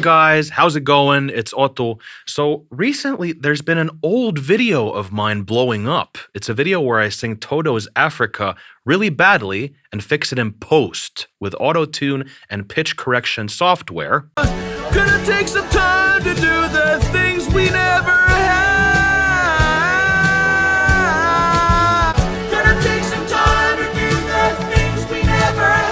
guys, how's it going? It's Otto. So recently there's been an old video of mine blowing up. It's a video where I sing Toto's Africa really badly and fix it in post with auto-tune and pitch correction software. Gonna take some time to do the things we never had. Gonna take some time to do the things we never had.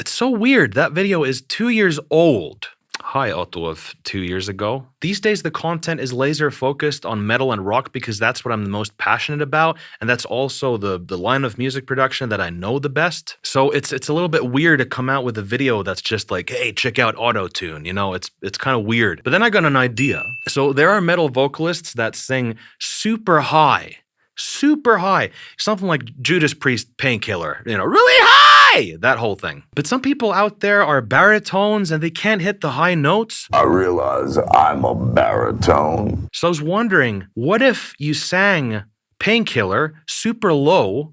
It's so weird. That video is 2 years old. Hi, Otto of 2 years ago. These days, the content is laser focused on metal and rock because that's what I'm the most passionate about. And that's also the line of music production that I know the best. So it's a little bit weird to come out with a video that's just like, hey, check out auto-tune. You know, it's kind of weird. But then I got an idea. So there are metal vocalists that sing super high, something like Judas Priest, Painkiller, you know, really high, that whole thing. But some people out there are baritones and they can't hit the high notes. I realize I'm a baritone. So I was wondering, what if you sang Painkiller super low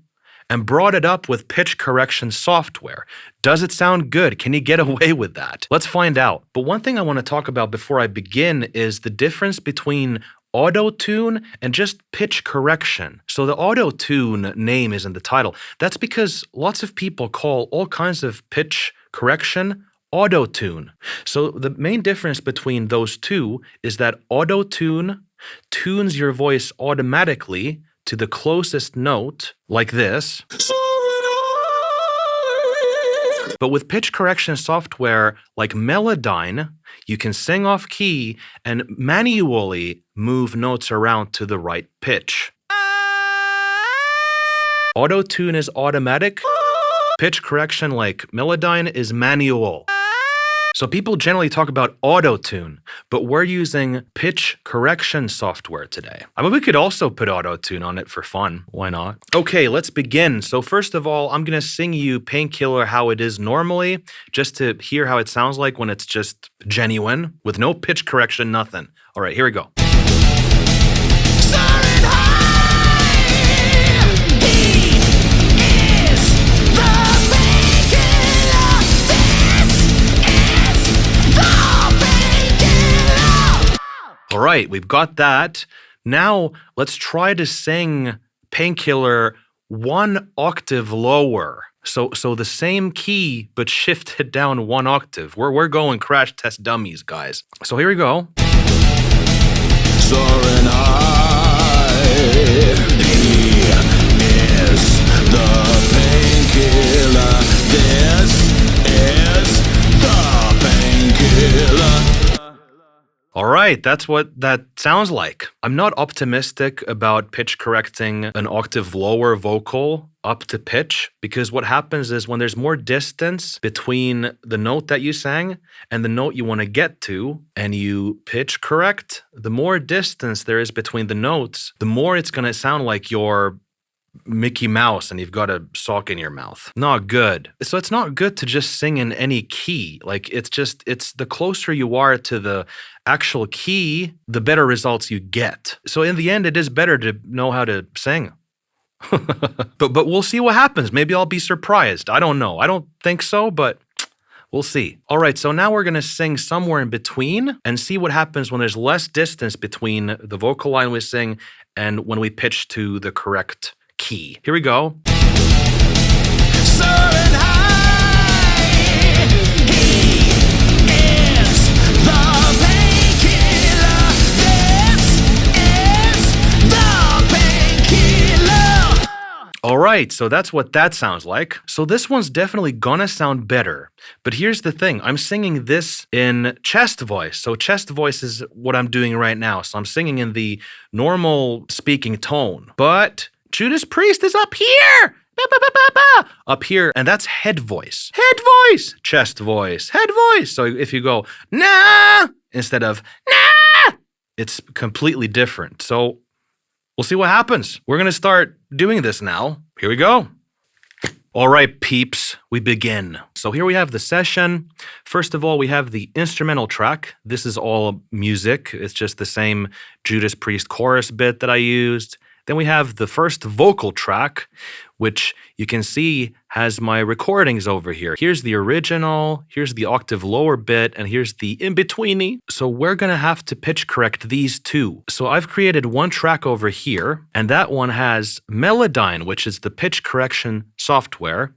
and brought it up with pitch correction software? Does it sound good? Can you get away with that? Let's find out. But one thing I want to talk about before I begin is the difference between auto-tune and just pitch correction. So the auto-tune name is in the title. That's because lots of people call all kinds of pitch correction auto-tune. So the main difference between those two is that auto-tune tunes your voice automatically to the closest note, like this. But with pitch correction software like Melodyne, you can sing off key and manually move notes around to the right pitch. Auto-tune is automatic. Pitch correction like Melodyne is manual. So people generally talk about auto-tune, but we're using pitch correction software today. I mean, we could also put auto-tune on it for fun. Why not? Okay, let's begin. So first of all, I'm going to sing you Painkiller how it is normally, just to hear how it sounds like when it's just genuine, with no pitch correction, nothing. All right, here we go. All right, we've got that. Now let's try to sing Painkiller 1 octave lower. So the same key, but shifted down 1 octave. We're going crash test dummies, guys. So here we go. Soaring high, he is the painkiller. This is the painkiller. All right, that's what that sounds like. I'm not optimistic about pitch correcting an octave lower vocal up to pitch, because what happens is when there's more distance between the note that you sang and the note you want to get to, and you pitch correct, the more distance there is between the notes, the more it's going to sound like you're Mickey Mouse and you've got a sock in your mouth. Not good. So it's not good to just sing in any key. Like it's the closer you are to the actual key, the better results you get. So in the end, it is better to know how to sing. but we'll see what happens. Maybe I'll be surprised. I don't know. I don't think so, but we'll see. All right, so now we're going to sing somewhere in between and see what happens when there's less distance between the vocal line we sing and when we pitch to the correct key. Here we go. Soaring high, he is the painkiller. This is the painkiller. All right, so that's what that sounds like. So this one's definitely gonna sound better. But here's the thing, I'm singing this in chest voice. So chest voice is what I'm doing right now. So I'm singing in the normal speaking tone. But Judas Priest is up here, up here, and that's head voice. Head voice, chest voice, head voice. So if you go, nah, instead of, nah, it's completely different. So we'll see what happens. We're gonna start doing this now. Here we go. All right, peeps, we begin. So here we have the session. First of all, we have the instrumental track. This is all music. It's just the same Judas Priest chorus bit that I used. Then we have the first vocal track, which you can see has my recordings over here. Here's the original, here's the octave lower bit, and here's the in-betweeny. So we're gonna have to pitch correct these two. So I've created one track over here, and that one has Melodyne, which is the pitch correction software.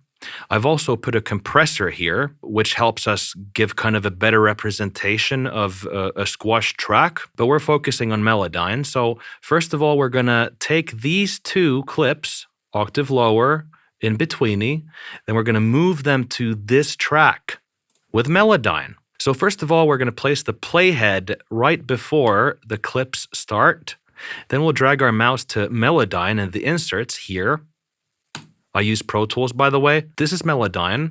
I've also put a compressor here, which helps us give kind of a better representation of a squash track, but we're focusing on Melodyne. So first of all, we're gonna take these two clips, octave lower, in-betweeny, then we're gonna move them to this track with Melodyne. So first of all, we're gonna place the playhead right before the clips start. Then we'll drag our mouse to Melodyne and the inserts here. I use Pro Tools, by the way. This is Melodyne.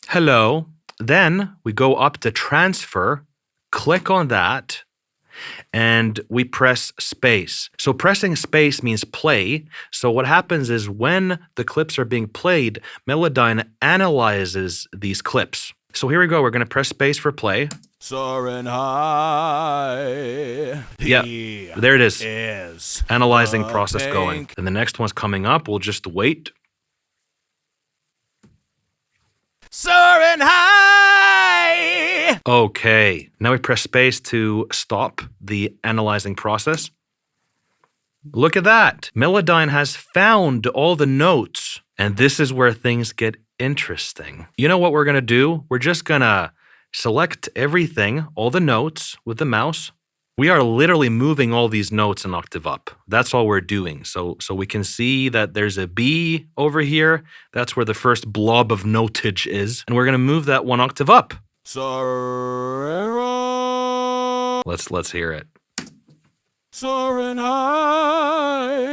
Hello. Then we go up to transfer, click on that, and we press space. So pressing space means play. So what happens is when the clips are being played, Melodyne analyzes these clips. So here we go. We're going to press space for play. Soaring high. Yeah, there it is. Analyzing the process going. And the next one's coming up. We'll just wait. Soaring high. Okay, now we press space to stop the analyzing process. Look at that. Melodyne has found all the notes, and this is where things get interesting. You know what we're gonna do? We're just gonna select everything, all the notes with the mouse. We are literally moving all these notes an octave up. That's all we're doing. So we can see that there's a B over here. That's where the first blob of notage is. And we're gonna move that one octave up. Soaring. Let's hear it. Soaring high.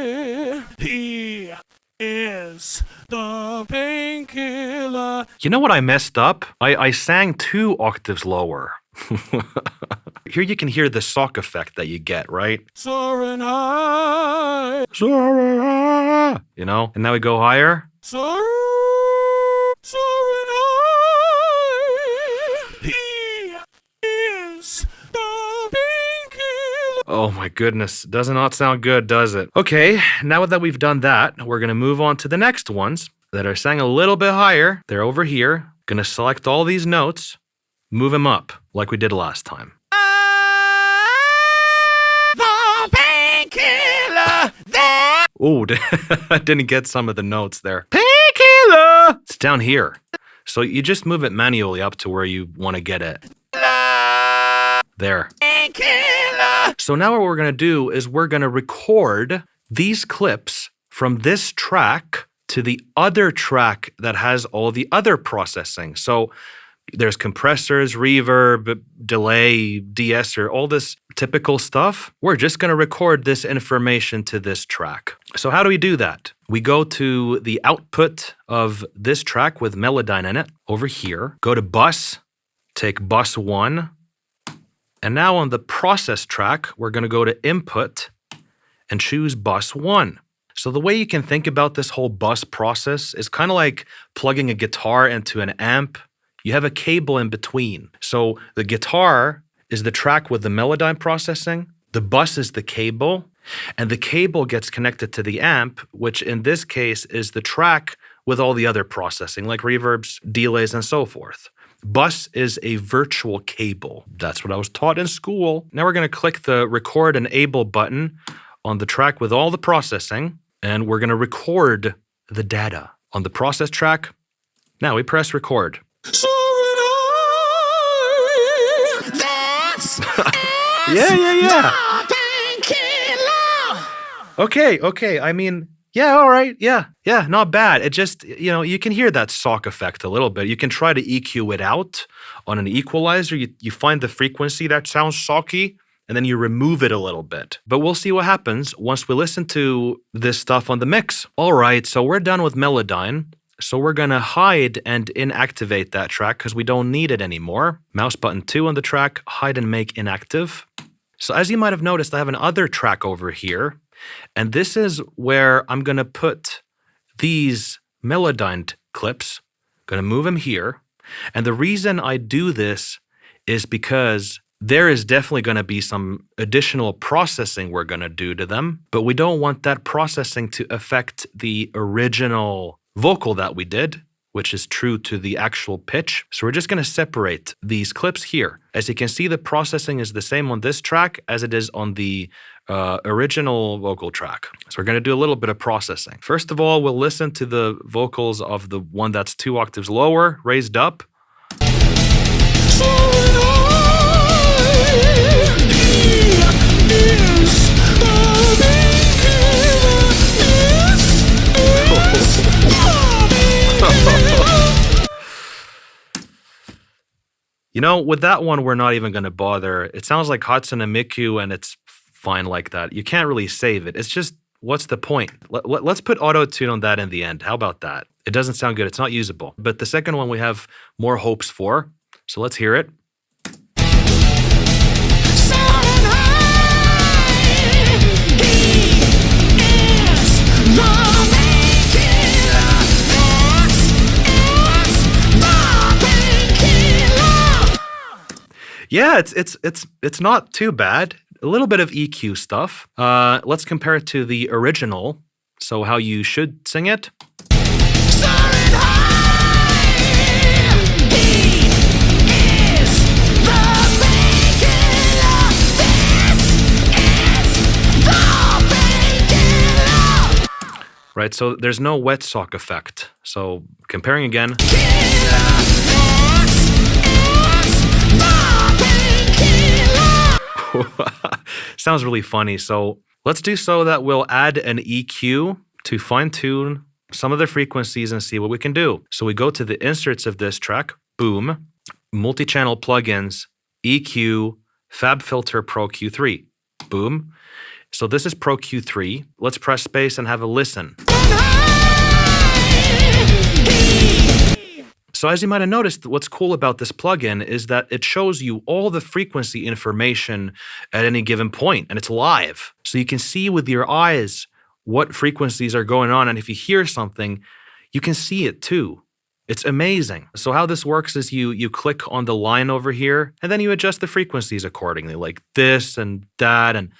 He is the painkiller. You know what I messed up? I sang 2 octaves lower. Here you can hear the sock effect that you get, right? Soaring high. Soaring high. You know? And now we go higher. Soaring high. He is the painkiller. Oh my goodness. Does not sound good, does it? Okay, now that we've done that, we're gonna move on to the next ones that are sang a little bit higher. They're over here. Gonna select all these notes, move them up like we did last time. The painkiller. Oh, I didn't get some of the notes there. Painkiller! It's down here. So you just move it manually up to where you want to get it. There. Painkiller. So now what we're going to do is we're going to record these clips from this track to the other track that has all the other processing. So there's compressors, reverb, delay, de-esser, all this typical stuff. We're just going to record this information to this track. So how do we do that? We go to the output of this track with Melodyne in it, over here. Go to bus, take bus 1. And now on the process track, we're going to go to input and choose bus 1. So the way you can think about this whole bus process is kind of like plugging a guitar into an amp. You have a cable in between. So the guitar is the track with the Melodyne processing, the bus is the cable, and the cable gets connected to the amp, which in this case is the track with all the other processing, like reverbs, delays, and so forth. Bus is a virtual cable. That's what I was taught in school. Now we're going to click the record enable button on the track with all the processing, and we're going to record the data on the process track. Now we press record. Yeah. Okay. I mean, yeah, all right. Yeah, not bad. It just, you can hear that sock effect a little bit. You can try to EQ it out on an equalizer. You find the frequency that sounds socky, and then you remove it a little bit. But we'll see what happens once we listen to this stuff on the mix. All right, so we're done with Melodyne. So we're going to hide and inactivate that track because we don't need it anymore. Mouse button 2 on the track, hide and make inactive. So as you might have noticed, I have another track over here. And this is where I'm going to put these Melodyne clips. I'm going to move them here. And the reason I do this is because there is definitely going to be some additional processing we're going to do to them, but we don't want that processing to affect the original vocal that we did, which is true to the actual pitch. So we're just going to separate these clips here. As you can see, the processing is the same on this track as it is on the original vocal track. So we're going to do a little bit of processing. First of all, we'll listen to the vocals of the one that's 2 octaves lower, raised up. You know, with that one, we're not even going to bother. It sounds like Hatsune Miku, and it's fine like that. You can't really save it. It's just, what's the point? Let's put auto-tune on that in the end. How about that? It doesn't sound good. It's not usable. But the second one we have more hopes for. So let's hear it. Yeah, it's not too bad. A little bit of EQ stuff. Let's compare it to the original. So how you should sing it. Right, so there's no wet sock effect. So comparing again. Sounds really funny. So let's do so that we'll add an EQ to fine tune some of the frequencies and see what we can do. So we go to the inserts of this track, boom, multi-channel plugins, EQ, Fab Filter Pro Q3, boom. So this is Pro Q3. Let's press space and have a listen. So as you might have noticed, what's cool about this plugin is that it shows you all the frequency information at any given point, and it's live. So you can see with your eyes what frequencies are going on, and if you hear something, you can see it too. It's amazing. So how this works is you click on the line over here, and then you adjust the frequencies accordingly, like this and that and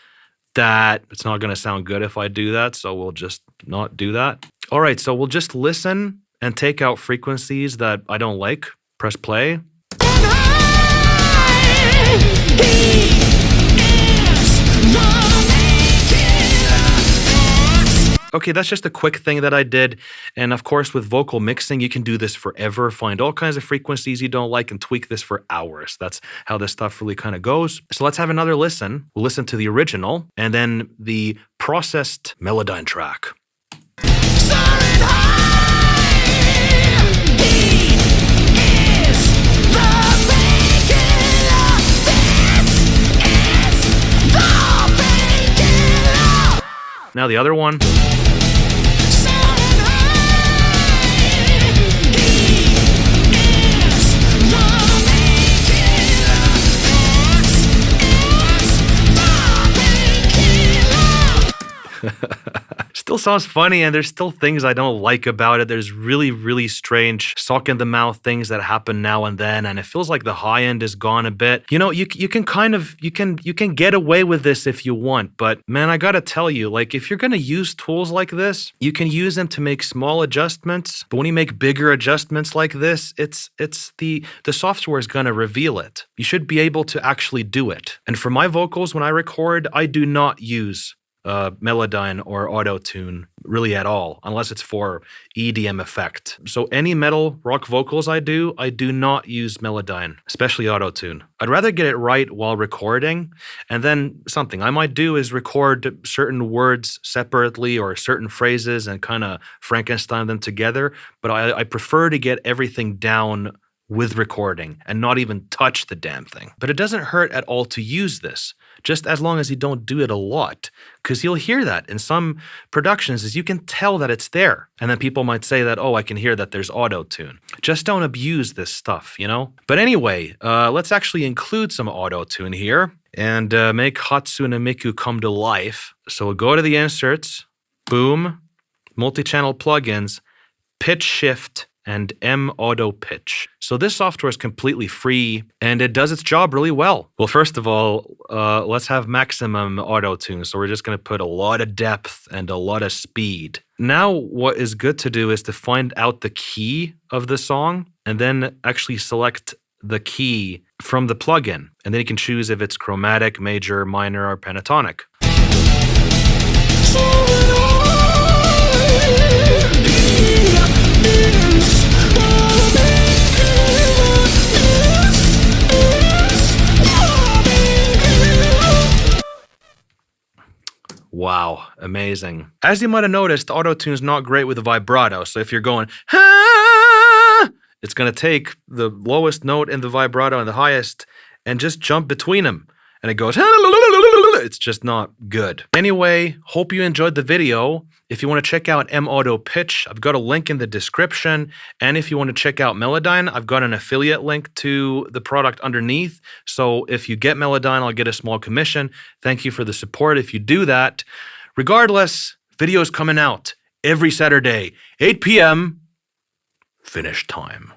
that. It's not going to sound good if I do that, so we'll just not do that. All right, so we'll just listen and take out frequencies that I don't like. Press play. Okay, that's just a quick thing that I did. And of course, with vocal mixing, you can do this forever. Find all kinds of frequencies you don't like and tweak this for hours. That's how this stuff really kind of goes. So let's have another listen. We'll listen to the original and then the processed Melodyne track. Now the other one. Still sounds funny, and there's still things I don't like about it. There's really, really strange sock in the mouth things that happen now and then, and it feels like the high end is gone a bit. You know, you can get away with this if you want, but man, I gotta tell you, like if you're gonna use tools like this, you can use them to make small adjustments. But when you make bigger adjustments like this, it's the software is gonna reveal it. You should be able to actually do it. And for my vocals, when I record, I do not use Melodyne or auto-tune really at all, unless it's for EDM effect. So any metal rock vocals I do not use Melodyne, especially auto-tune. I'd rather get it right while recording, and then something I might do is record certain words separately or certain phrases and kind of Frankenstein them together, but I prefer to get everything down with recording and not even touch the damn thing. But it doesn't hurt at all to use this, just as long as you don't do it a lot, because you'll hear that in some productions is you can tell that it's there. And then people might say that, oh, I can hear that there's auto-tune. Just don't abuse this stuff, you know? But anyway, let's actually include some auto-tune here and make Hatsune Miku come to life. So we'll go to the inserts, boom, multi-channel plugins, pitch shift, and M Auto Pitch. So this software is completely free and it does its job really well. Well, first of all, let's have maximum auto tune. So we're just going to put a lot of depth and a lot of speed. Now, what is good to do is to find out the key of the song and then actually select the key from the plugin. And then you can choose if it's chromatic, major, minor, or pentatonic. Wow, amazing. As you might have noticed, auto-tune's not great with the vibrato. So if you're going, ah, it's going to take the lowest note in the vibrato and the highest and just jump between them. And it goes, it's just not good. Anyway, hope you enjoyed the video. If you want to check out M Auto Pitch, I've got a link in the description. And if you want to check out Melodyne, I've got an affiliate link to the product underneath. So if you get Melodyne, I'll get a small commission. Thank you for the support if you do that. Regardless, videos coming out every Saturday, 8 p.m. finish time.